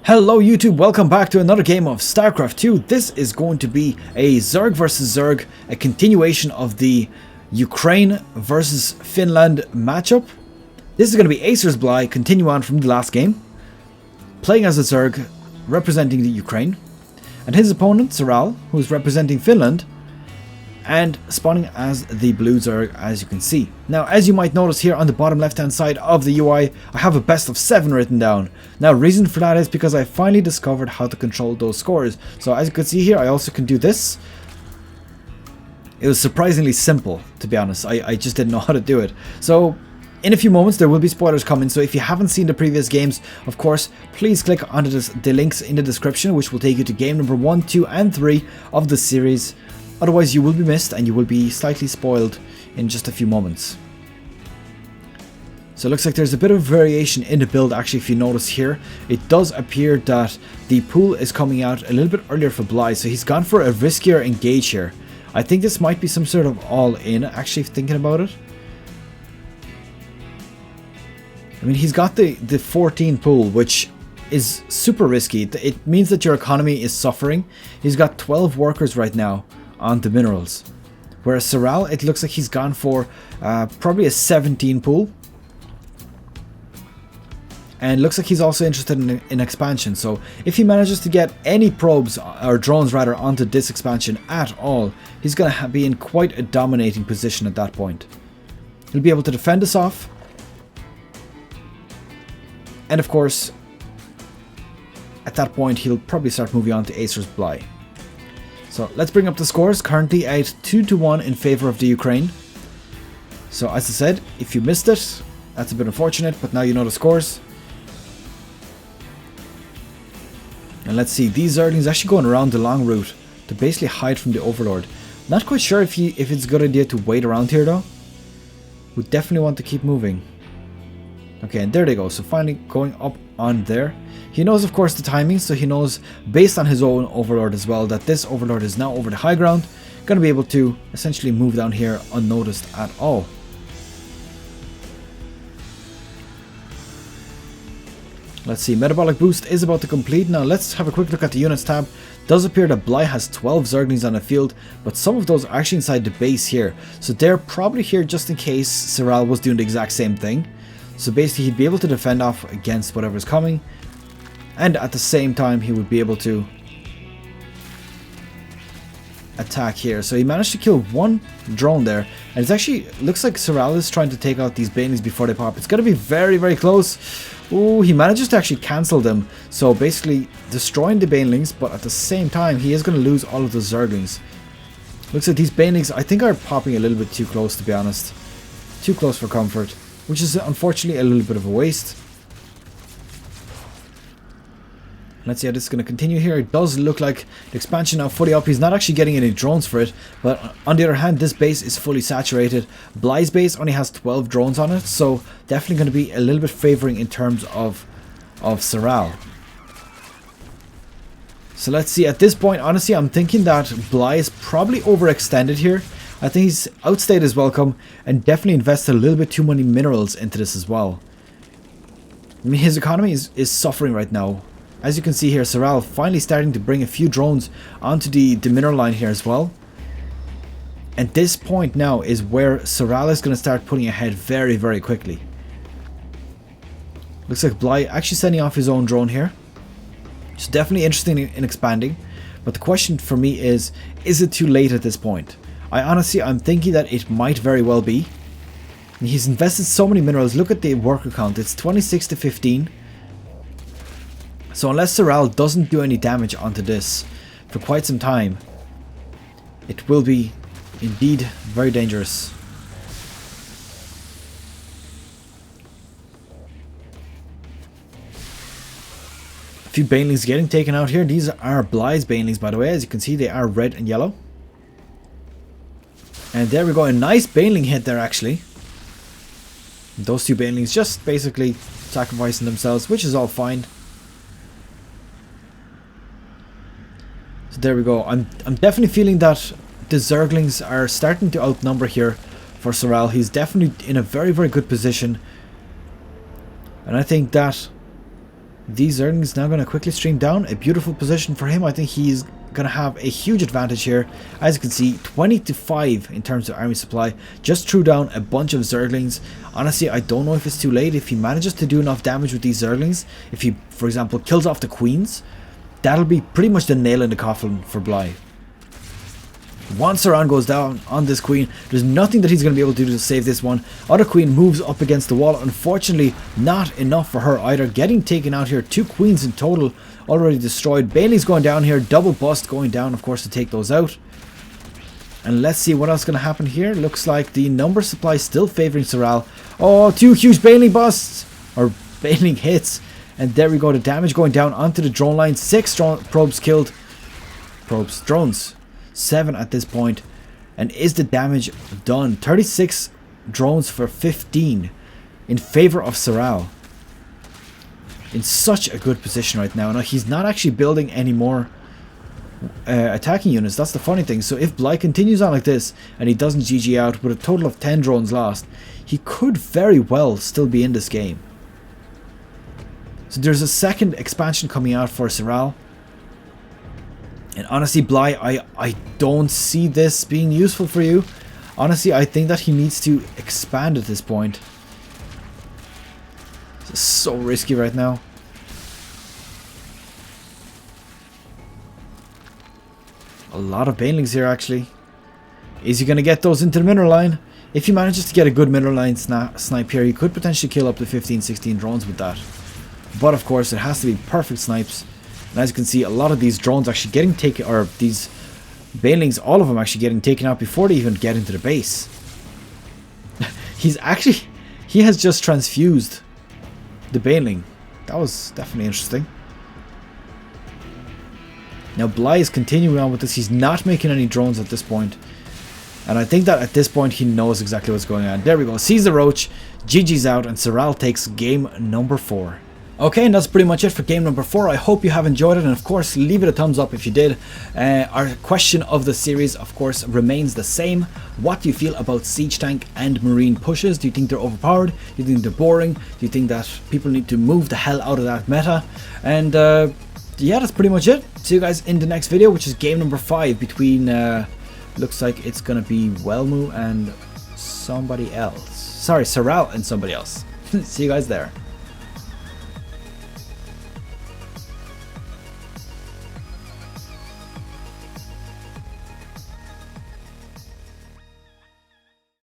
Hello YouTube, welcome back to another game of Starcraft 2. This is going to be a Zerg versus Zerg, a continuation of the Ukraine versus Finland matchup. This is going to be Acer's Bly, continue on from the last game, playing as a Zerg representing the Ukraine, and his opponent Serral, who is representing Finland, and spawning as the blue Zerg, as you can see. Now, as you might notice here on the bottom left hand side of the UI, I have a best of 7 written down. Now, reason for that is because I finally discovered how to control those scores. So as you can see here, I also can do this. It was surprisingly simple, to be honest. I just didn't know how to do it. So in a few moments there will be spoilers coming, so if you haven't seen the previous games, of course, please click onto the links in the description, which will take you to game number 1, 2 and 3 of the series. Otherwise you will be missed and you will be slightly spoiled in just a few moments. So it looks like there's a bit of variation in the build. Actually, if you notice here, it does appear that the pool is coming out a little bit earlier for Bly, so he's gone for a riskier engage here. I think this might be some sort of all-in, actually, thinking about it. I mean, he's got the 14 pool, which is super risky. It means that your economy is suffering. He's got 12 workers right now on the minerals, whereas Serral, it looks like he's gone for probably a 17 pool, and looks like he's also interested in expansion. So if he manages to get any probes or drones rather onto this expansion at all, he's going to be in quite a dominating position at that point. He'll be able to defend us off, and of course at that point he'll probably start moving on to Acer's Bly. So let's bring up the scores, currently at 2-1 in favor of the Ukraine. So as I said, if you missed it, that's a bit unfortunate, but now you know the scores. And let's see, these Zerglings actually going around the long route to basically hide from the Overlord. Not quite sure if it's a good idea to wait around here though. We definitely want to keep moving. Okay, and there they go, so finally going up on there. He knows, of course, the timing, so he knows, based on his own Overlord as well, that this Overlord is now over the high ground, going to be able to essentially move down here unnoticed at all. Let's see, Metabolic Boost is about to complete. Now let's have a quick look at the Units tab. Does appear that Bly has 12 Zerglings on the field, but some of those are actually inside the base here. So they're probably here just in case Serral was doing the exact same thing. So basically he'd be able to defend off against whatever's coming, and at the same time he would be able to attack here. So he managed to kill one drone there, and it actually looks like Serral is trying to take out these banelings before they pop. It's going to be very, very close. Ooh, he manages to actually cancel them, so basically destroying the banelings, but at the same time he is going to lose all of the Zerglings. Looks like these banelings, I think, are popping a little bit too close, to be honest. Too close for comfort, which is unfortunately a little bit of a waste. Let's see how this is going to continue here. It does look like the expansion now fully up. He's not actually getting any drones for it, but on the other hand, this base is fully saturated. Bly's base only has 12 drones on it, so definitely going to be a little bit favoring in terms of Serral. So let's see, at this point, honestly, I'm thinking that Bly is probably overextended here. I think he's outstayed his welcome and definitely invested a little bit too many minerals into this as well. I mean, his economy is suffering right now. As you can see here, Serral finally starting to bring a few drones onto the mineral line here as well. And this point now is where Serral is going to start putting ahead very, very quickly. Looks like Bly actually sending off his own drone here. It's definitely interesting in expanding. But the question for me is it too late at this point? I'm thinking that it might very well be. He's invested so many minerals. Look at the worker count. It's 26 to 15. So unless Serral doesn't do any damage onto this for quite some time, it will be indeed very dangerous. A few banelings getting taken out here. These are Bly's banelings, by the way. As you can see, they are red and yellow. And there we go, a nice baneling hit there actually. Those two banelings just basically sacrificing themselves, which is all fine. So there we go. I'm definitely feeling that the Zerglings are starting to outnumber here for Serral. He's definitely in a very, very good position. And I think that These Zerglings now going to quickly stream down. A beautiful position for him. I think he's going to have a huge advantage here. As you can see, 20-5 in terms of army supply. Just threw down a bunch of Zerglings. Honestly, I don't know if it's too late. If he manages to do enough damage with these Zerglings, if he, for example, kills off the queens, that'll be pretty much the nail in the coffin for Bly. Once Serral goes down on this queen, there's nothing that he's going to be able to do to save this one. Other queen moves up against the wall. Unfortunately, not enough for her either. Getting taken out here. 2 queens in total already destroyed. Bailey's going down here. Double bust going down, of course, to take those out. And let's see what else is going to happen here. Looks like the number supply still favoring Serral. Oh, 2 huge Bailey busts. Or Bailey hits. And there we go. The damage going down onto the drone line. 6 probes killed. Drones. 7 at this point. And is the damage done? 36 drones for 15 in favor of Serral. In such a good position right now. Now he's not actually building any more attacking units. That's the funny thing. So if Bly continues on like this and he doesn't GG out with a total of 10 drones lost, he could very well still be in this game. So there's a second expansion coming out for Serral. And honestly, Bly, I don't see this being useful for you. Honestly, I think that he needs to expand at this point. This is so risky right now. A lot of banelings here, actually. Is he going to get those into the mineral line? If he manages to get a good mineral line snipe here, he could potentially kill up to 15-16 drones with that. But of course, it has to be perfect snipes. And as you can see, a lot of these drones actually getting taken, or these banelings, all of them actually getting taken out before they even get into the base. He has just transfused the baneling. That was definitely interesting. Now Bly is continuing on with this. He's not making any drones at this point. And I think that at this point he knows exactly what's going on. There we go. Sees the roach. GG's out, and Serral takes game number 4. Okay, and that's pretty much it for game number 4. I hope you have enjoyed it, and of course leave it a thumbs up if you did. Our question of the series, of course, remains the same. What do you feel about siege tank and marine pushes? Do you think they're overpowered? Do you think they're boring? Do you think that people need to move the hell out of that meta? And yeah, that's pretty much it. See you guys in the next video, which is game number 5 between looks like it's gonna be Welmu and somebody else. Sorry, Serral and somebody else. See you guys there.